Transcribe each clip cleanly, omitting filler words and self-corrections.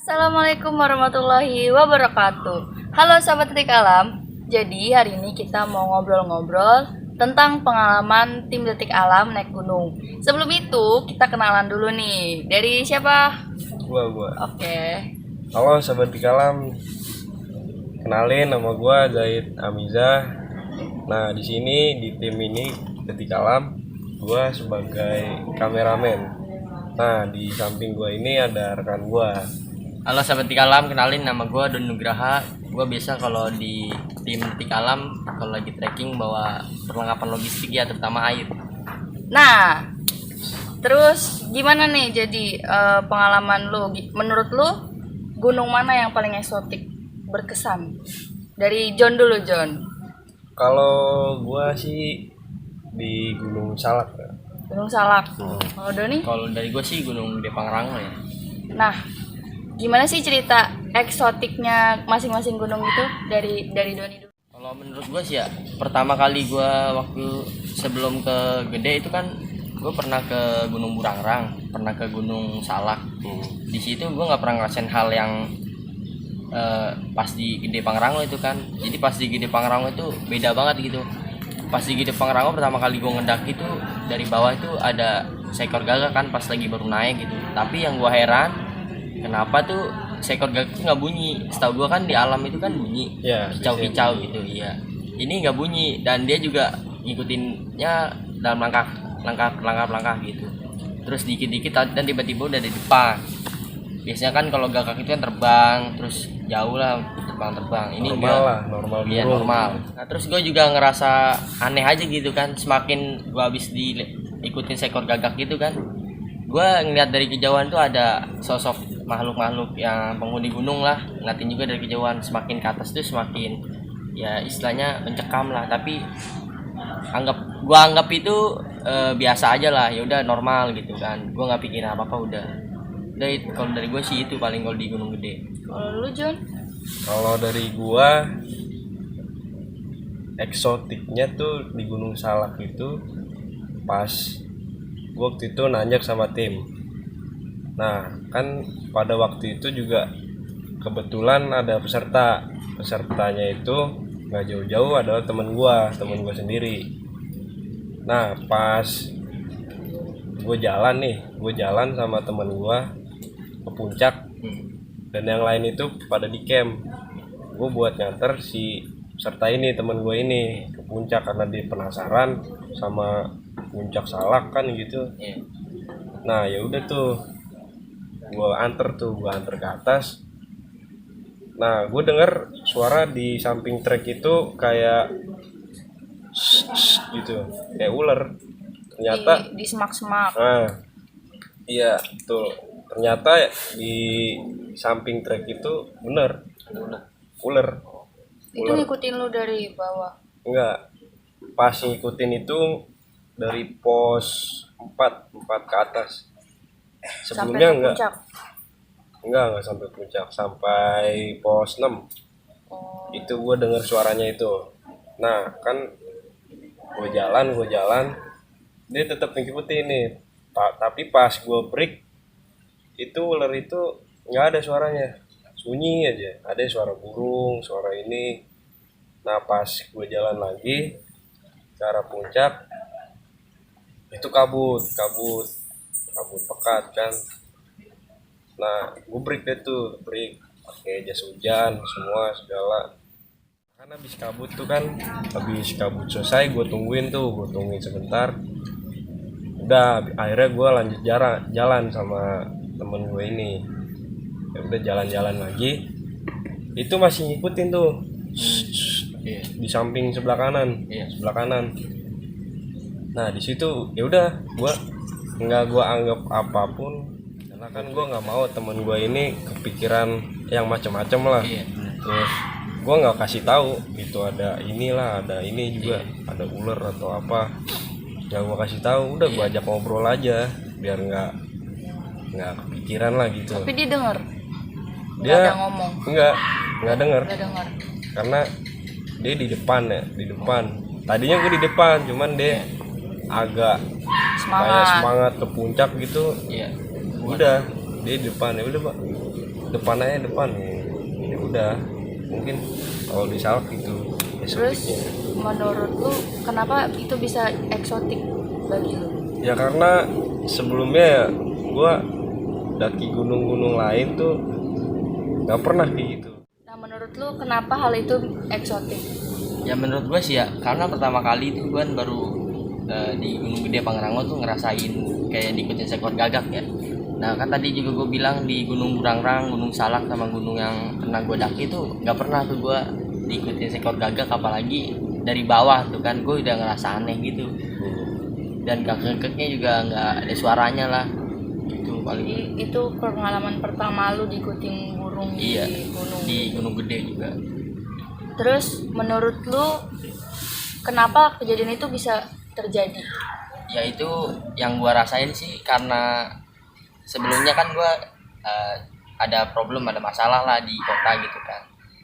Assalamualaikum warahmatullahi wabarakatuh. Halo sahabat Detik Alam. Jadi hari ini kita mau ngobrol-ngobrol tentang pengalaman tim Detik Alam naik gunung. Sebelum itu kita kenalan dulu nih. Dari siapa? Gua. Oke. Halo sahabat di kalam. Kenalin, nama gua Zaid Amiza. Nah, di sini di tim ini Detik Alam, gua sebagai kameramen. Nah, di samping gua ini ada rekan gua. Halo sahabat Detik Alam, kenalin nama gue Don Nugraha. Gue biasa kalau di tim Detik Alam kalau lagi trekking bawa perlengkapan logistik ya, terutama air. Nah, terus gimana nih jadi pengalaman lu? Menurut lu gunung mana yang paling eksotik, berkesan? Dari John dulu, John. Kalau gua sih di Gunung Salak ya. Gunung Salak. Kalau Doni? Kalau dari gue sih Gunung Gede Pangrango ya. Nah, gimana sih cerita eksotiknya masing-masing gunung itu dari Doni dulu? Kalau menurut gue sih ya, pertama kali gue waktu sebelum ke Gede itu kan gue pernah ke Gunung Burangrang, pernah ke Gunung Salak. Di situ gue nggak pernah ngerasain hal yang pas di Gede Pangrango itu kan. Jadi pas di Gede Pangrango itu beda banget gitu. Pas di Gede Pangrango pertama kali gue ngedaki itu dari bawah itu ada seekor gagak kan pas lagi baru naik gitu. Tapi yang gue heran, kenapa tuh seekor gagak itu nggak bunyi? Setahu gue kan di alam itu kan bunyi, Ya, kicau-kicau gitu, iya. Ini nggak bunyi dan dia juga ngikutinnya dalam langkah gitu. Terus dikit-dikit dan tiba-tiba udah di depan. Biasanya kan kalau gagak itu kan terbang, terus jauh lah terbang. Ini Normal enggak. lah, normal Iya burung. normal. Nah terus gue juga ngerasa aneh aja gitu kan. Semakin gue habis diikutin seekor gagak gitu kan, gue ngeliat dari kejauhan tuh ada sosok makhluk-makhluk yang penghuni gunung lah. Ngeliatin juga dari kejauhan, semakin ke atas tuh semakin ya istilahnya mencekam lah. Tapi gua anggap itu biasa aja lah, ya udah normal gitu kan. Gua nggak pikirin apa-apa udah itu. Kalau dari gue sih itu paling kalau di Gunung Gede. Kalau lu, John? Kalau dari gua eksotiknya tuh di Gunung Salak itu pas gua waktu itu nanjak sama tim. Nah, kan pada waktu itu juga kebetulan ada pesertanya itu nggak jauh-jauh adalah temen gua sendiri. Nah, pas gue jalan sama temen gua ke puncak, dan yang lain itu pada di camp. Gue buat nganter si peserta ini, temen gue ini, ke puncak karena dia penasaran sama puncak Salak kan gitu. Iya. Nah, ya udah tuh gue anter ke atas. Nah, gue denger suara di samping trek itu kayak gitu, kayak ular. Ternyata Di semak-semak. nah, iya betul. Ternyata di samping trek itu bener ular. Itu ngikutin lu dari bawah. Enggak, pas ngikutin itu dari pos 4 ke atas. Sampai Sebelumnya ke puncak. enggak sampai puncak, sampai pos 6. Oh, Itu gue dengar suaranya itu. Nah, kan gue jalan, dia tetap ngikutin nih. Tapi pas gue break, itu ular itu nggak ada suaranya, sunyi aja. Ada suara burung, suara ini. Nah, pas gue jalan lagi ke arah puncak, itu kabut pekat kan. Nah, gue break pakai jas hujan semua segala. Kan habis kabut selesai, gue tungguin sebentar. Udah, akhirnya gue lanjut jalan sama temen gue ini. Ya udah, jalan-jalan lagi, itu masih ngikutin tuh. Iya. Di samping sebelah kanan. Nah, di situ ya udah, gua anggap apapun, karena kan gua nggak mau temen gua ini kepikiran yang macam-macam lah. Iya. Terus gua nggak kasih tahu itu ada ini juga, ada ular atau apa. Ya gua kasih tahu, udah gua ajak ngobrol aja biar nggak kepikiran lah gitu. tapi dia denger. Nggak Dia ada ngomong. nggak denger, Nggak denger. karena dia di depan. Tadinya gue di depan, cuman dia agak kayak Semangat. semangat ke puncak gitu. Iya. Udah, dia di depan. Ya udah, Pak, depan ya udah mungkin kalau di Salak itu Terus eksotiknya. menurut lu kenapa itu bisa eksotik bagi lu? Ya karena sebelumnya ya gua daki gunung-gunung lain tuh nggak pernah kayak gitu. Nah, menurut lu kenapa hal itu eksotik? Ya menurut gue sih ya, karena pertama kali itu gue baru di Gunung Gede Pangrango tuh ngerasain kayak diikutin seekor gagak ya. Nah kan tadi juga gue bilang di Gunung Burangrang, Gunung Salak sama gunung yang pernah gue daki tuh nggak pernah tuh gue diikutin seekor gagak, apalagi dari bawah tuh kan gue udah ngerasa aneh gitu. Dan gagak-gagaknya juga nggak ada suaranya lah, gitu paling. Jadi itu pengalaman pertama lu diikutin burung Iya, di gunung. di Gunung Gede juga. Terus menurut lu kenapa kejadian itu bisa terjadi? Ya itu yang gua rasain sih karena sebelumnya kan gua ada problem, ada masalah lah di kota gitu kan.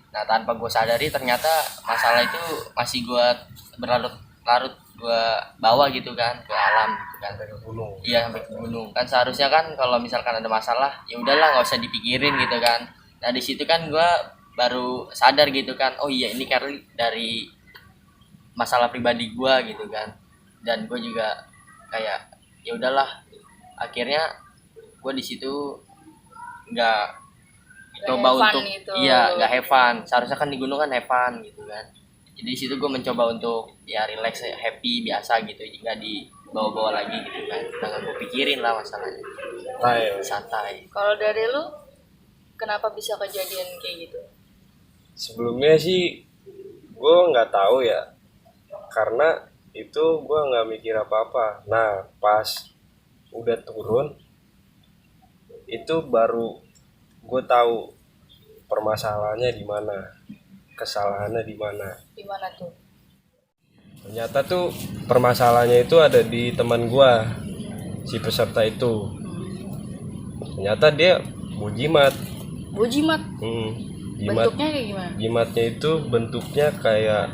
Nah tanpa gue sadari ternyata masalah itu masih gua berlarut-larut gua bawa gitu kan ke alam gitu kan. Sampai ke gunung. Iya sampai ke gunung kan, seharusnya kan kalau misalkan ada masalah ya udahlah nggak usah dipikirin gitu kan. Nah di situ kan gua baru sadar gitu kan, oh iya ini karena dari masalah pribadi gua gitu kan. Dan gue juga kayak ya udahlah, akhirnya gue di situ nggak coba have fun untuk gitu. iya nggak have fun. Seharusnya kan di gunung kan have fun gitu kan. Jadi di situ gue mencoba untuk ya relax, happy biasa gitu, nggak dibawa-bawa lagi gitu kan, nggak gue pikirin lah masalahnya, santai. Kalau dari lu kenapa bisa kejadian kayak gitu? Sebelumnya sih gue nggak tahu ya, karena itu gue nggak mikir apa-apa. Nah pas udah turun itu baru gue tahu permasalahannya di mana, kesalahannya di mana. Di mana tuh? Ternyata tuh permasalahannya itu ada di teman gue, si peserta itu. Ternyata dia mau jimat. Jimat. Jimat. Bentuknya kayak gimana? Jimatnya itu bentuknya kayak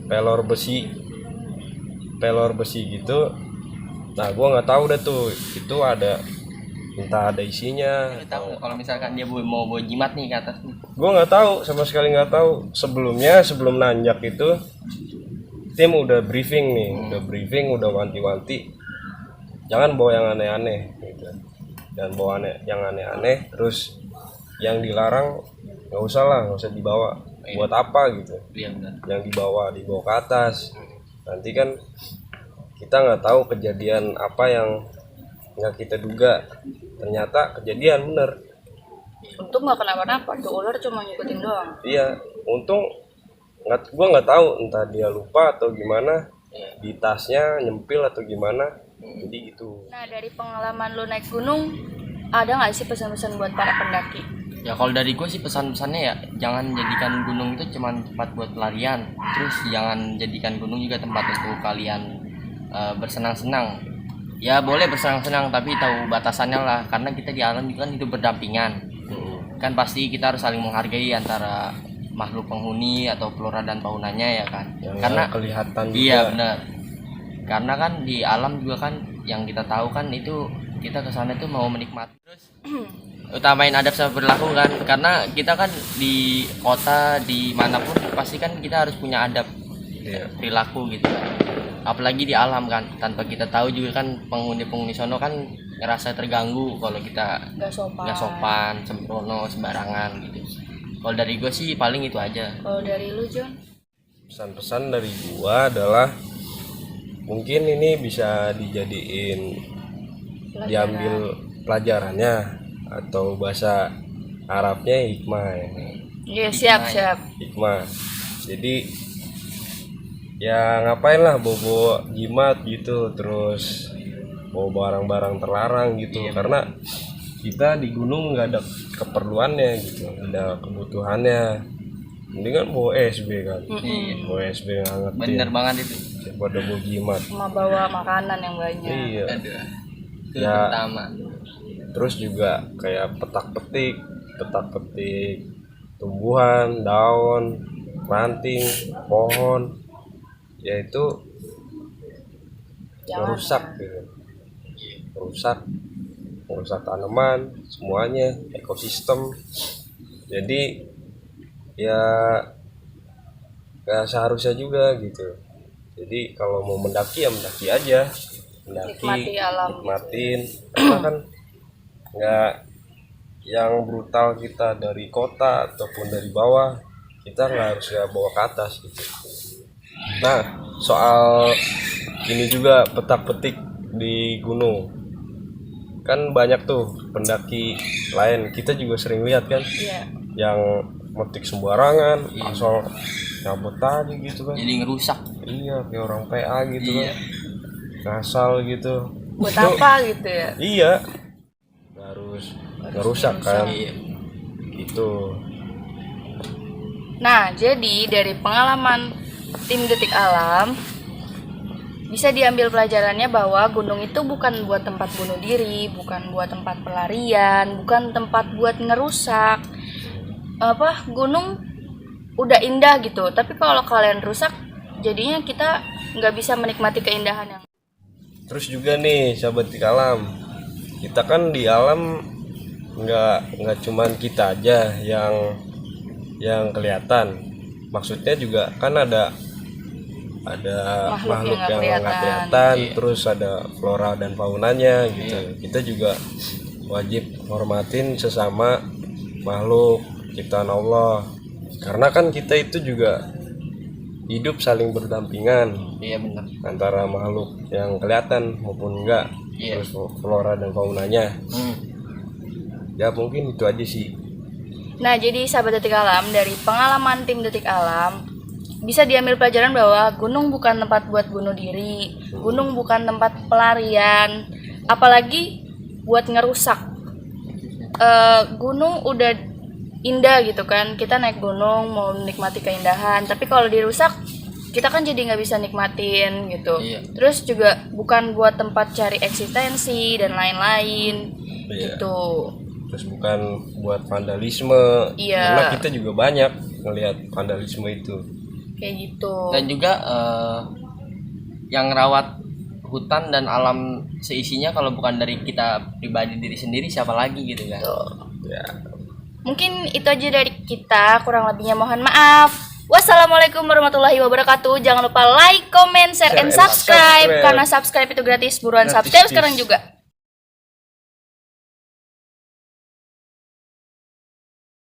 pelor besi gitu. Nah gue nggak tahu deh tuh itu ada, entah ada isinya. Lu tahu nggak kalau misalkan dia mau bawa jimat nih ke atas nih? Gue nggak tahu, sama sekali nggak tahu. Sebelum nanjak itu tim udah briefing nih, udah wanti-wanti jangan bawa yang aneh-aneh gitu. Dan bawa yang aneh-aneh, terus yang dilarang nggak usah dibawa. Buat apa gitu? Iya benar. Yang dibawa ke atas. Nanti kan kita nggak tahu kejadian apa yang nggak kita duga. Ternyata kejadian bener. Untung nggak kenapa-napa, tuh ular cuma ngikutin doang. Iya, untung gue nggak tahu entah dia lupa atau gimana, di tasnya nyempil atau gimana. Jadi gitu. Nah, dari pengalaman lu naik gunung, ada nggak sih pesan-pesan buat para pendaki? Ya kalau dari gue sih pesan-pesannya ya jangan jadikan gunung itu cuma tempat buat pelarian, terus jangan jadikan gunung juga tempat untuk kalian bersenang-senang. Ya boleh bersenang-senang tapi tahu batasannya lah, karena kita di alam juga kan hidup berdampingan. Kan pasti kita harus saling menghargai antara makhluk penghuni atau flora dan faunanya ya kan. Yang Karena kelihatan juga. iya benar. Karena kan di alam juga kan yang kita tahu kan itu kita kesana itu mau menikmati. Terus utamain adab sama perilaku kan, karena kita kan di kota dimanapun pasti kan kita harus punya adab. Iya. Perilaku gitu kan. Apalagi di alam kan, tanpa kita tahu juga kan penghuni sono kan ngerasa terganggu kalau kita Nggak nggak sopan, sembrono, sembarangan gitu. Kalau dari gue sih paling itu aja. Kalau dari lu, John? Pesan-pesan dari gua adalah mungkin ini bisa dijadiin, diambil pelajarannya, atau bahasa Arabnya hikmah ya. Iya, siap. Hikmah. Jadi ya ngapain lah bawa jimat gitu, terus bawa barang-barang terlarang gitu. Karena kita di gunung nggak ada keperluannya gitu, ada kebutuhannya. Mendingan bawa SB kan. Bawa SB hangat. Bener banget itu. Daripada bawa jimat. Sama bawa makanan yang banyak. Iya. Aduh. Itu Ya. pertama. Terus juga kayak petak-petik tumbuhan, daun, ranting, pohon, yaitu Jangan. merusak gitu. Merusak merusak tanaman, semuanya ekosistem. Jadi ya nggak seharusnya juga gitu. Jadi kalau mau mendaki ya mendaki aja, Nikmati alam. nikmatin, karena kan nggak yang brutal kita dari kota ataupun dari bawah, kita nggak harus ya bawa ke atas gitu. Nah, soal ini juga petak-petik di gunung, kan banyak tuh pendaki lain, kita juga sering lihat kan Iya. yang metik sembarangan, asal nyabut tadi gitu kan. Jadi ngerusak. Iya, kayak orang PA gitu Iya. kan, ngasal gitu. Buat Itu- apa gitu ya? Iya, harus ngerusak kan Iya. gitu. Nah, jadi dari pengalaman tim Detik Alam bisa diambil pelajarannya bahwa gunung itu bukan buat tempat bunuh diri, bukan buat tempat pelarian, bukan tempat buat ngerusak. Gunung udah indah gitu, tapi kalau kalian rusak, jadinya kita nggak bisa menikmati keindahan yang. Terus juga nih sahabat di alam, kita kan di alam nggak cuman kita aja yang kelihatan, maksudnya juga kan ada Makhluk makhluk yang yang nggak nggak kelihatan. kelihatan, Iya. terus ada flora dan faunanya gitu. Kita juga wajib hormatin sesama makhluk ciptaan Allah, karena kan kita itu juga hidup saling berdampingan Iya benar. antara makhluk yang kelihatan maupun enggak, Iya. terus flora dan faunanya. Hmm. Ya mungkin itu aja sih. Nah, jadi sahabat Detik Alam, dari pengalaman tim Detik Alam bisa diambil pelajaran bahwa gunung bukan tempat buat bunuh diri, gunung bukan tempat pelarian, apalagi buat ngerusak. Gunung udah indah gitu kan, kita naik gunung mau menikmati keindahan, tapi kalau dirusak kita kan jadi nggak bisa nikmatin gitu. Iya. Terus juga bukan buat tempat cari eksistensi dan lain-lain Iya. gitu. Terus bukan buat vandalisme. Iya. Karena kita juga banyak ngelihat vandalisme itu. Kayak gitu. Dan juga yang rawat hutan dan alam seisinya kalau bukan dari kita pribadi diri sendiri siapa lagi gitu kan. Tuh. Ya. Mungkin itu aja dari kita, kurang lebihnya mohon maaf. Wassalamualaikum warahmatullahi wabarakatuh. Jangan lupa like, comment, share, Share and and subscribe. subscribe. Karena subscribe itu gratis. Buruan Gratis, subscribe tis. sekarang juga.